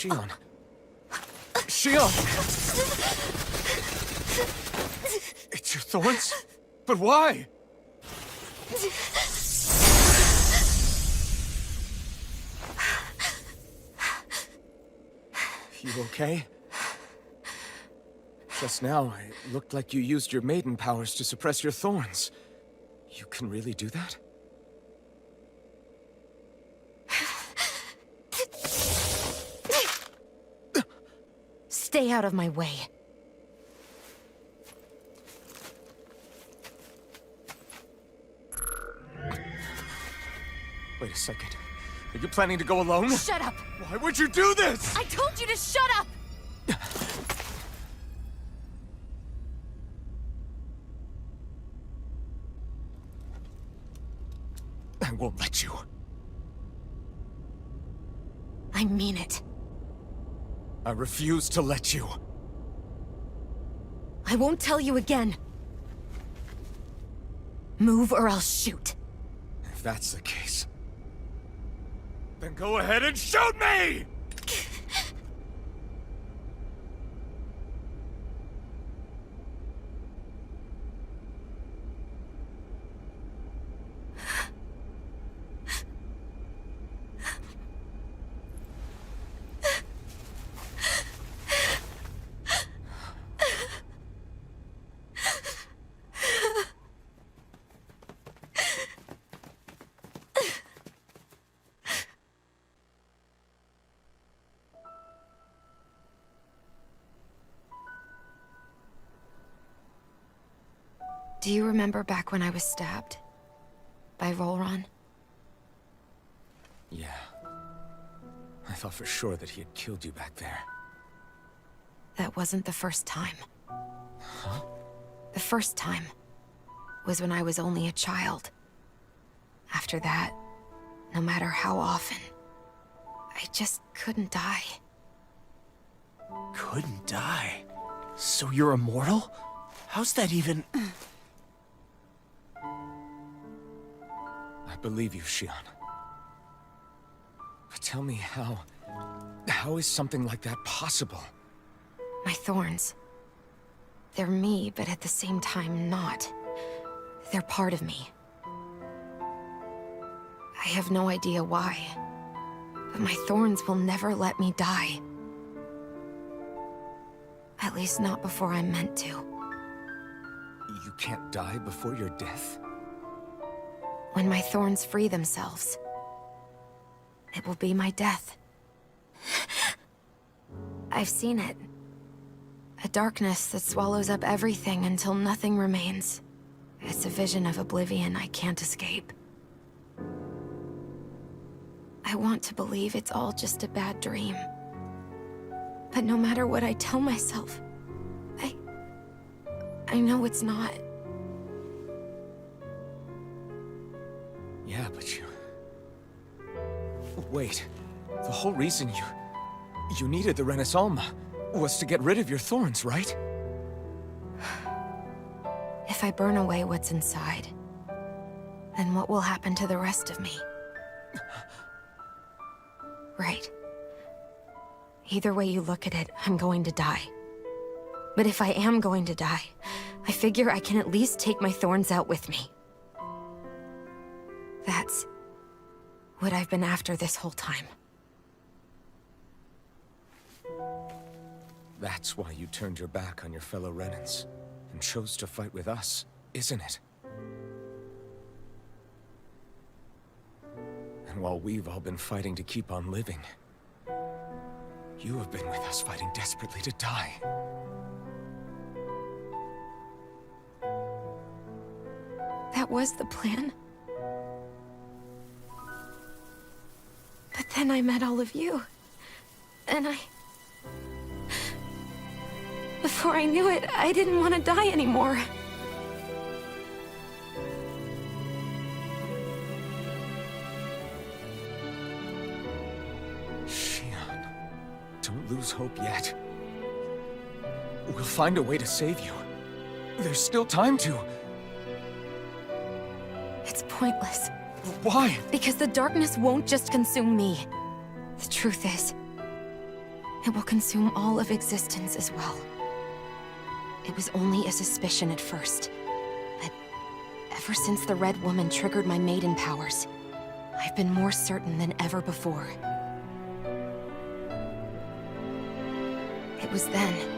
Shion. Shion! It's your thorns? But why? You okay? Just now, it looked like you used your maiden powers to suppress your thorns. You can really do that? Stay out of my way. Wait a second. Are you planning to go alone? Shut up! Why would you do this? I told you to shut up! I won't let you. I mean it. I refuse to let you. I won't tell you again. Move or I'll shoot. If that's the case, then go ahead and shoot me! Do you remember back when I was stabbed? By Volron? Yeah. I thought for sure that he had killed you back there. That wasn't the first time. Huh? The first time was when I was only a child. After that, no matter how often, I just couldn't die. Couldn't die? So you're immortal? How's that even... I believe you, Shion. But tell me how... How is something like that possible? My thorns. They're me, but at the same time not. They're part of me. I have no idea why, but my thorns will never let me die. At least not before I'm meant to. You can't die before your death? When my thorns free themselves, it will be my death. I've seen it. A darkness that swallows up everything until nothing remains. It's a vision of oblivion I can't escape. I want to believe it's all just a bad dream. But no matter what I tell myself, I know it's not. Yeah, but you... Wait. The whole reason you needed the Renaissance was to get rid of your thorns, right? If I burn away what's inside, then what will happen to the rest of me? Right. Either way you look at it, I'm going to die. But if I am going to die, I figure I can at least take my thorns out with me. That's what I've been after this whole time. That's why you turned your back on your fellow Renans and chose to fight with us, isn't it? And while we've all been fighting to keep on living, you have been with us fighting desperately to die. That was the plan. But then I met all of you. And before I knew it, I didn't want to die anymore. Shion, don't lose hope yet. We'll find a way to save you. There's still time to. It's pointless. Why? Because the darkness won't just consume me. The truth is, It will consume all of existence as well. It was only a suspicion at first, but ever since the Red Woman triggered my maiden powers, I've been more certain than ever before. It was then